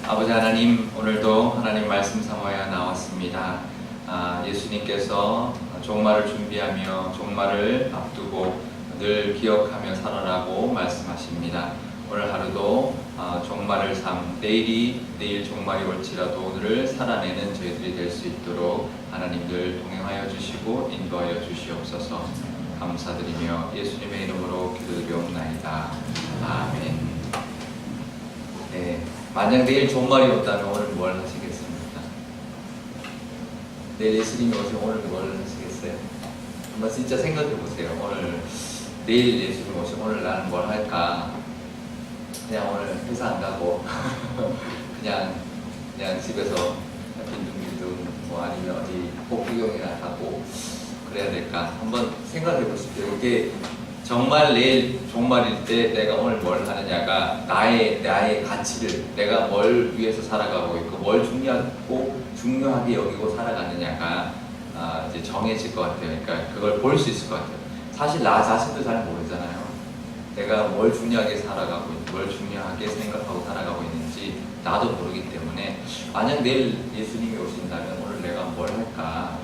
아버지 하나님, 오늘도 하나님 말씀 삼아야 나왔습니다. 예수님께서 종말을 준비하며 종말을 앞두고 늘 기억하며 살아라고 말씀하십니다. 오늘 하루도 종말을 내일 종말이 올지라도 오늘을 살아내는 저희들이 될 수 있도록 하나님 늘 동행하여 주시고 인도하여 주시옵소서. 감사드리며 예수님의 이름으로 기도드리옵나이다. 아멘. 네, 만약 내일 종말이 온다면 오늘 뭘 하시겠습니까? 내일 예수님이 오시면 오늘 뭘 하시겠어요? 한번 진짜 생각해 보세요. 내일 예수님 오시면 오늘 나는 뭘 할까? 그냥 오늘 회사 안 가고 그냥 집에서 빈둥빈둥 아니면 어디 복구경이나 하고 그래야 될까? 한번 생각해 보십시오. 이게 정말 내일 종말일 때 내가 오늘 뭘 하느냐가 나의 가치를, 내가 뭘 위해서 살아가고 있고 뭘 중요하게 여기고 살아가느냐가 이제 정해질 것 같아요. 그러니까 그걸 볼 수 있을 것 같아요. 사실 나 자신도 잘 모르잖아요. 내가 뭘 중요하게 살아가고 있고 뭘 중요하게 생각하고 살아가고 있는지 나도 모르기 때문에 만약 내일 예수님이 오신다면 오늘 내가 뭘 할까?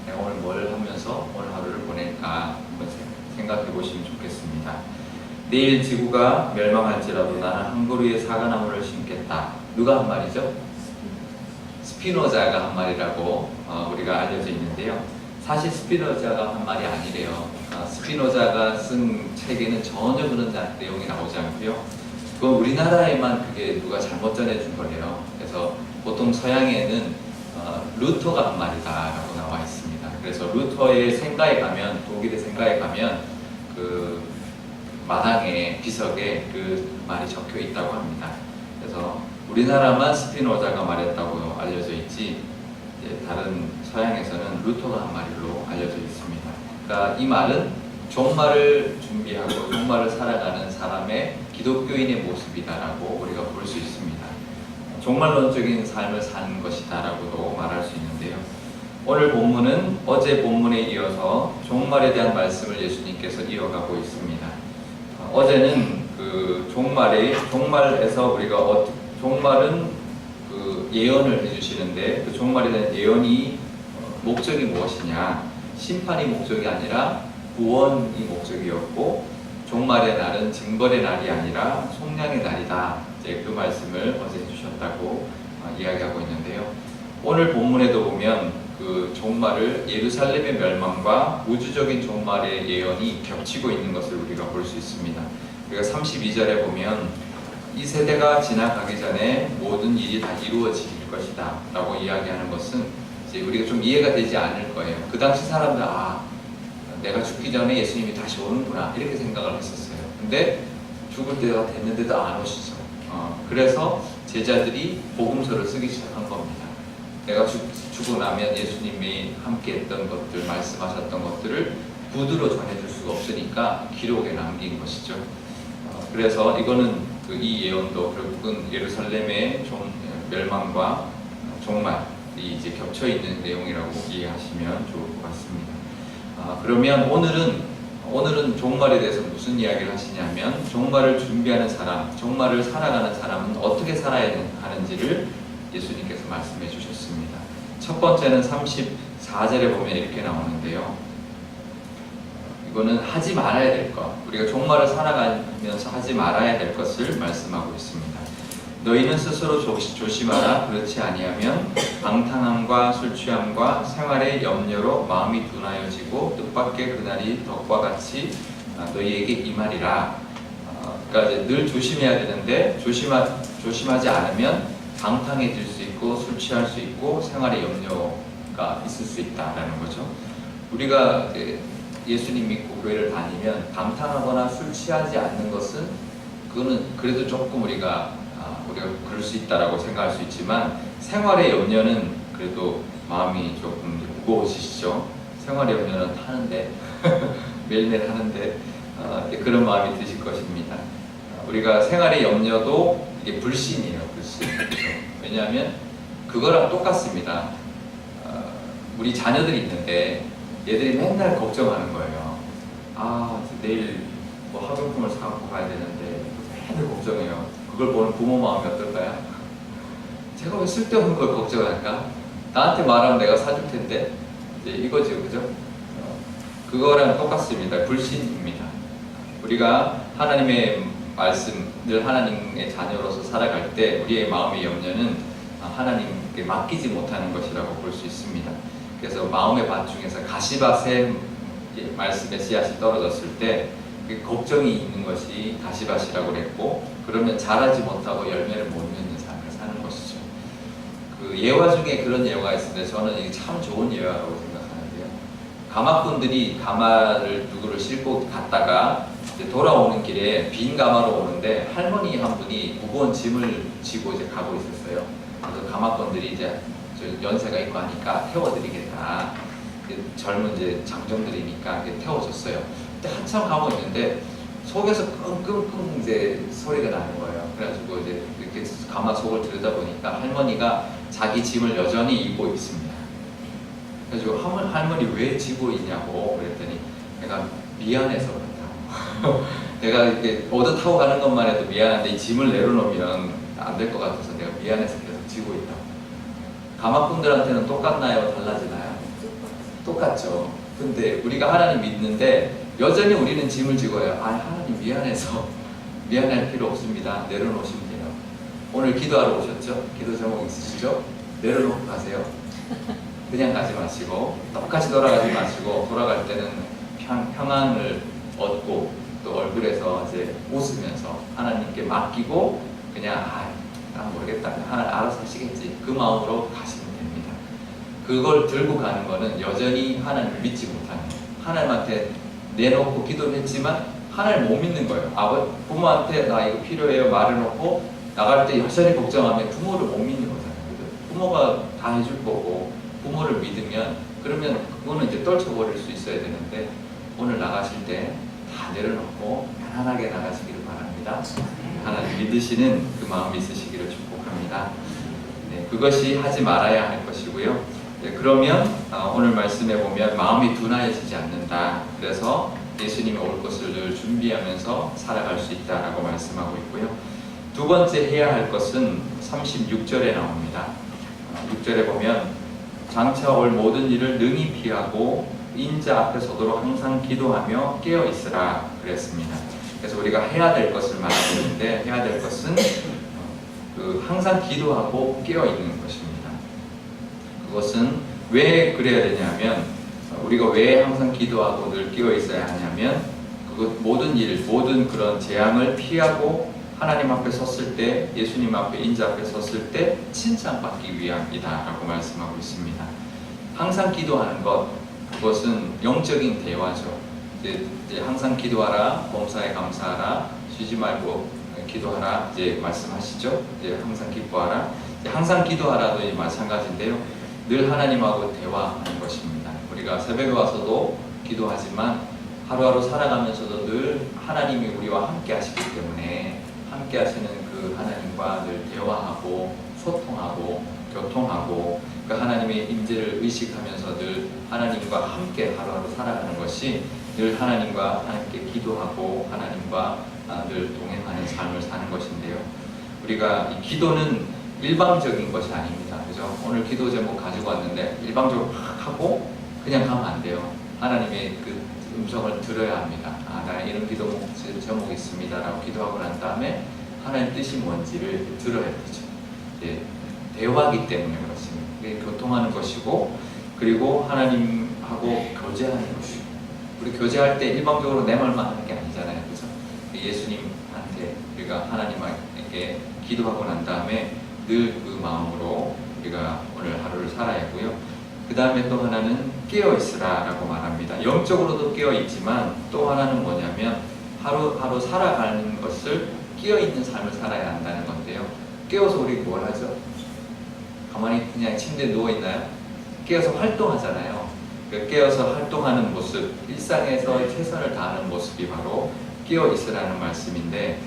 내가 오늘 뭘 하면서 오늘 하루를 보낼까? 한번 생각해 보시면 좋겠습니다. 내일 지구가 멸망할지라도 나는 한 그루의 사과나무를 심겠다. 누가 한 말이죠? 스피노자가 한 말이라고 우리가 알려져 있는데요. 사실 스피노자가 한 말이 아니래요. 스피노자가 쓴 책에는 전혀 그런 내용이 나오지 않고요. 그건 우리나라에만 그게 누가 잘못 전해준 거래요. 그래서 보통 서양에는 루터가 한 말이다라고 나와 있습니다. 그래서 루터의 생가에 가면, 독일의 생가에 가면 그 마당에 비석에 그 말이 적혀 있다고 합니다. 그래서 우리나라만 스피노자가 말했다고 알려져 있지 다른 서양에서는 루터가 한 말로 알려져 있습니다. 그러니까 이 말은 종말을 준비하고 종말을 살아가는 사람의 기독교인의 모습이다라고 우리가 볼 수 있습니다. 종말론적인 삶을 사는 것이다라고도 말할 수 있는데요. 오늘 본문은 어제 본문에 이어서 종말에 대한 말씀을 예수님께서 이어가고 있습니다. 어제는 그 종말에서 우리가 종말은 그 예언을 해주시는데 그 종말에 대한 예언이 목적이 무엇이냐? 심판이 목적이 아니라 구원이 목적이었고 종말의 날은 징벌의 날이 아니라 속량의 날이다. 이제 그 말씀을 어제 해주셨다고 이야기하고 있는데요. 오늘 본문에도 보면 그 종말을 예루살렘의 멸망과 우주적인 종말의 예언이 겹치고 있는 것을 우리가 볼 수 있습니다. 우리가 32절에 보면 이 세대가 지나가기 전에 모든 일이 다 이루어질 것이다 라고 이야기하는 것은 이제 우리가 좀 이해가 되지 않을 거예요. 그 당시 사람들 내가 죽기 전에 예수님이 다시 오는구나 이렇게 생각을 했었어요. 근데 죽을 때가 됐는데도 안 오시죠. 그래서 제자들이 복음서를 쓰기 시작한 겁니다. 내가 죽고 나면 예수님이 함께 했던 것들, 말씀하셨던 것들을 구두로 전해줄 수가 없으니까 기록에 남긴 것이죠. 그래서 이거는 이 예언도 결국은 예루살렘의 멸망과 종말이 이제 겹쳐 있는 내용이라고 이해하시면 좋을 것 같습니다. 그러면 오늘은 종말에 대해서 무슨 이야기를 하시냐면 종말을 준비하는 사람, 종말을 살아가는 사람은 어떻게 살아야 하는지를 예수님께서 말씀해 주셨습니다. 첫 번째는 34절에 보면 이렇게 나오는데요. 이거는 하지 말아야 될 것, 우리가 종말을 살아가면서 하지 말아야 될 것을 말씀하고 있습니다. 너희는 스스로 조심하라. 그렇지 아니하면 방탕함과 술취함과 생활의 염려로 마음이 둔하여지고 뜻밖의 그날이 덕과 같이 너희에게 임하리라. 그러니까 이제 늘 조심해야 되는데 조심하지 않으면 방탕해질 수 있고 술 취할 수 있고 생활의 염려가 있을 수 있다라는 거죠. 우리가 예수님 믿고 교회를 다니면 방탕하거나 술 취하지 않는 것은 그거는 그래도 조금 우리가 그럴 수 있다라고 생각할 수 있지만 생활의 염려는 그래도 마음이 조금 무거워지시죠. 생활의 염려는 하는데 매일매일 하는데 그런 마음이 드실 것입니다. 우리가 생활의 염려도 이게 불신이에요. 불신. 왜냐하면 그거랑 똑같습니다. 우리 자녀들이 있는데 얘들이 맨날 걱정하는 거예요. 내일 뭐 학용품을 사갖고 가야 되는데 맨날 걱정해요. 그걸 보는 부모 마음이 어떨까요? 제가 왜 쓸데없는 걸 걱정할까? 나한테 말하면 내가 사줄 텐데. 이제 이거죠, 그죠? 그거랑 똑같습니다. 불신입니다. 우리가 하나님의 말씀, 늘 하나님의 자녀로서 살아갈 때 우리의 마음의 염려는 하나님께 맡기지 못하는 것이라고 볼 수 있습니다. 그래서 마음의 밭 중에서 가시밭에 말씀의 씨앗이 떨어졌을 때 걱정이 있는 것이 가시밭이라고 그랬고, 그러면 자라지 못하고 열매를 못 맺는 삶을 사는 것이죠. 그 예화 중에 그런 예화가 있는데 저는 이게 참 좋은 예화라고 생각하는데요. 가마꾼들이 가마를 누구를 싣고 갔다가 이제 돌아오는 길에 빈 가마로 오는데 할머니 한 분이 무거운 짐을 지고 이제 가고 있었어요. 그래서 가마꾼들이 이제 연세가 있고 하니까 태워드리겠다. 젊은 이제 장정들이니까 태워줬어요. 근데 한참 가고 있는데 속에서 끙끙끙 이제 소리가 나는 거예요. 그래가지고 이제 이렇게 가마 속을 들여다보니까 할머니가 자기 짐을 여전히 입고 있습니다. 그래가지고 할머니 왜 지고 있냐고 그랬더니 내가 미안해서 그렇다고. 내가 이렇게 오더 타고 가는 것만 해도 미안한데 이 짐을 내려놓으면 안 될 것 같아서 내가 미안해서 계속 지고 있다고. 가마꾼들한테는 똑같나요? 달라지나요? 똑같죠. 근데 우리가 하나님 믿는데 여전히 우리는 짐을 지고요. 하나님 미안해서 미안할 필요 없습니다. 내려놓으시면 돼요. 오늘 기도하러 오셨죠? 기도 제목 있으시죠? 내려놓고 가세요. 그냥 가지 마시고 똑같이 돌아가지 마시고 돌아갈 때는 평안을 얻고 또 얼굴에서 이제 웃으면서 하나님께 맡기고 그냥 난 모르겠다. 하나님 알아서 하시겠지. 그 마음으로 가시면 됩니다. 그걸 들고 가는 거는 여전히 하나님을 믿지 못하는 거예요. 하나님한테 내놓고 기도를 했지만 하나님 못 믿는 거예요. 부모한테 나 이거 필요해요 말해놓고 나갈 때 여전히 걱정하면 부모를 못 믿는 거잖아요. 부모가 다 해줄 거고 부모를 믿으면 그러면 그거는 이제 떨쳐버릴 수 있어야 되는데 오늘 나가실 때 다 내려놓고 편안하게 나가시기를 바랍니다. 하나님 믿으시는 그 마음이 있으시기를 축복합니다. 네, 그것이 하지 말아야 할 것이고요. 네, 그러면 오늘 말씀에 보면 마음이 둔하여지지 않는다. 그래서 예수님이 올 것을 늘 준비하면서 살아갈 수 있다라고 말씀하고 있고요. 두 번째 해야 할 것은 36절에 나옵니다. 6절에 보면 장차 올 모든 일을 능히 피하고 인자 앞에 서도록 항상 기도하며 깨어 있으라 그랬습니다. 그래서 우리가 해야 될 것을 말하는데 해야 될 것은 항상 기도하고 깨어 있는 것입니다. 그것은 왜 그래야 되냐면 우리가 왜 항상 기도하고 늘 깨어 있어야 하냐면 모든 일, 모든 그런 재앙을 피하고 하나님 앞에 섰을 때, 예수님 앞에 인자 앞에 섰을 때 칭찬받기 위함이다라고 말씀하고 있습니다. 항상 기도하는 것, 그것은 영적인 대화죠. 이제 항상 기도하라, 범사에 감사하라, 쉬지 말고 기도하라 이제 말씀하시죠. 이제 항상 기뻐하라. 이제 항상 기도하라도 마찬가지인데요. 늘 하나님하고 대화하는 것입니다. 우리가 새벽에 와서도 기도하지만 하루하루 살아가면서도 늘 하나님이 우리와 함께 하시기 때문에 함께 하시는 그 하나님과 늘 대화하고 소통하고 교통하고 그 하나님의 임재를 의식하면서 늘 하나님과 함께 하루하루 살아가는 것이 늘 하나님과 함께 기도하고 하나님과 늘 동행하는 삶을 사는 것인데요. 우리가 이 기도는 일방적인 것이 아닙니다. 그죠? 오늘 기도 제목 가지고 왔는데 일방적으로 막 하고 그냥 가면 안 돼요. 하나님의 그 음성을 들어야 합니다. 나 이런 기도 제목이 있습니다 라고 기도하고 난 다음에 하나님 뜻이 뭔지를 들어야 되죠. 예, 대화하기 때문에 그렇습니다. 교통하는 것이고 그리고 하나님하고 교제하는 것이고 우리 교제할 때 일방적으로 내 말만 하는 게 아니잖아요. 그래서 예수님한테 우리가 하나님에게 기도하고 난 다음에 늘 그 마음으로 우리가 오늘 하루를 살아야 하고요. 그 다음에 또 하나는 깨어있으라 라고 말합니다. 영적으로도 깨어있지만 또 하나는 뭐냐면 하루하루 살아가는 것을 깨어있는 삶을 살아야 한다는 건데요. 깨어서 우리 뭘 하죠? 가만히 그냥 침대에 누워있나요? 깨어서 활동하잖아요. 깨어서 활동하는 모습, 일상에서 최선을 다하는 모습이 바로 깨어있으라는 말씀인데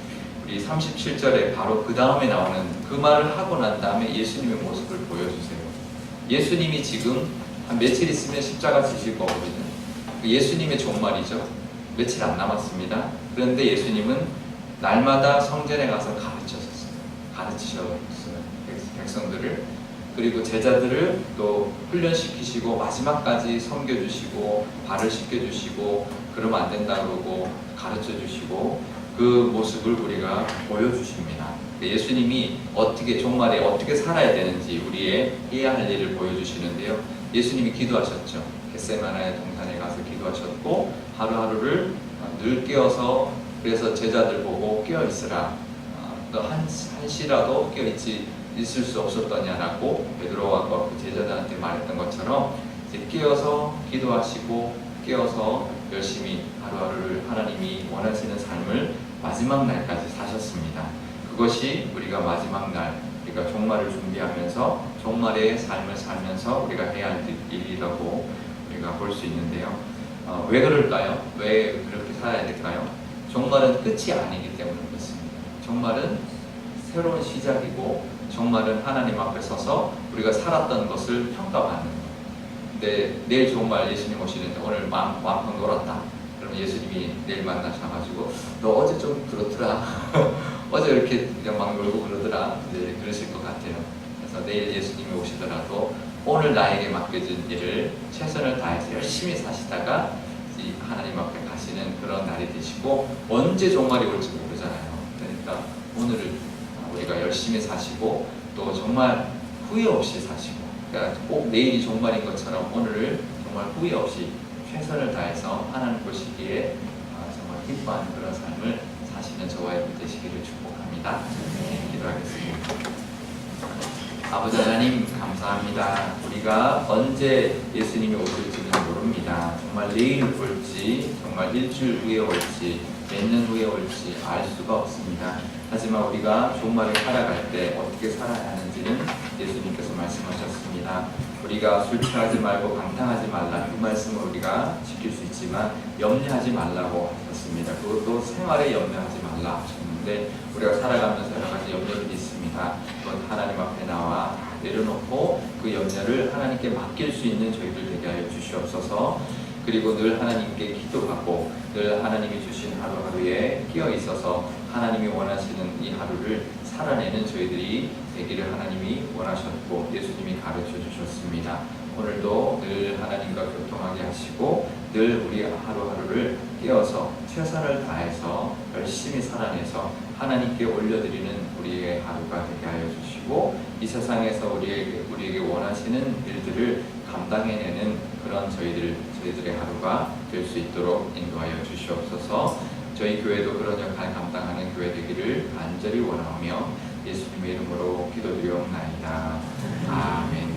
우리 37절에 바로 그 다음에 나오는 그 말을 하고 난 다음에 예수님의 모습을 보여주세요. 예수님이 지금 한 며칠 있으면 십자가 지실 거거든요. 예수님의 종말이죠. 며칠 안 남았습니다. 그런데 예수님은 날마다 성전에 가서 가르치셨어요. 백성들을. 그리고 제자들을 또 훈련시키시고 마지막까지 섬겨주시고 발을 씻겨주시고 그러면 안 된다 그러고 가르쳐주시고 그 모습을 우리가 보여주십니다. 예수님이 어떻게 종말에 어떻게 살아야 되는지 우리의 해야 할 일을 보여주시는데요. 예수님이 기도하셨죠. 겟세마네 동산에 가서 기도하셨고 하루하루를 늘 깨어서 그래서 제자들 보고 깨어 있으라. 너 한시라도 깨어 있을 수 없었더냐라고 베드로와 그 제자들한테 말했던 것처럼 이제 깨어서 기도하시고 깨어서 열심히 하루하루를 하나님이 원하시는 삶을 마지막 날까지 사셨습니다. 그것이 우리가 마지막 날, 우리가 종말을 준비하면서 종말의 삶을 살면서 우리가 해야 할 일이라고 우리가 볼 수 있는데요. 왜 그럴까요? 왜 그렇게 살아야 될까요? 종말은 끝이 아니기 때문에 그렇습니다. 종말은 새로운 시작이고 종말은 하나님 앞에 서서 우리가 살았던 것을 평가받는 거예요. 근데 내일 종말 예수님 오시는데 오늘 마음껏 놀았다. 그럼 예수님이 내일 만나셔가지고 너 어제 좀 그렇더라. 어제 이렇게 그냥 막 놀고 그러더라. 이제 그러실 것 같아요. 그래서 내일 예수님이 오시더라도 오늘 나에게 맡겨진 일을 최선을 다해서 열심히 사시다가 하나님 앞에 가시는 그런 날이 되시고 언제 종말이 올지 모르잖아요. 그러니까 오늘을 우리가 열심히 사시고 또 정말 후회 없이 사시고 그러니까 꼭 내일이 종말인 것처럼 오늘을 정말 후회 없이 최선을 다해서 하나님 보시기에 정말 기뻐하는 그런 삶을 사시는 저와 여러분 되시기를 축복합니다. 네, 기도하겠습니다. 아버지 하나님 감사합니다. 우리가 언제 예수님이 오실지는 모릅니다. 정말 내일 올지 정말 일주일 후에 올지 몇 년 후에 올지 알 수가 없습니다. 하지만 우리가 종말을 살아갈 때 어떻게 살아야 하는지는 예수님께서 말씀하셨습니다. 우리가 술 취하지 말고 방탕하지 말라 그 말씀을 우리가 지킬 수 있지만 염려하지 말라고 하셨습니다. 그것도 생활에 염려하지 말라 하셨는데 우리가 살아가면서 여러 가지 염려들이 있습니다. 그건 하나님 앞에 나와 내려놓고 그 염려를 하나님께 맡길 수 있는 저희들 되게 하여 주시옵소서. 그리고 늘 하나님께 기도하고 늘 하나님이 주신 하루하루에 끼어 있어서 하나님이 원하시는 이 하루를 살아내는 저희들이 되기를 하나님이 원하셨고 예수님이 가르쳐 주셨습니다. 오늘도 늘 하나님과 교통하게 하시고 늘 우리 하루하루를 깨어서 최선을 다해서 열심히 살아내서 하나님께 올려드리는 우리의 하루가 되게 하여 주시고 이 세상에서 우리에게 원하시는 일들을 감당해내는 그런 저희들의 하루가 될 수 있도록 인도하여 주시옵소서. 저희 교회도 그런 역할 감당하는 교회 되기를 간절히 원하며 예수님의 이름으로 기도드리옵나이다. 아멘.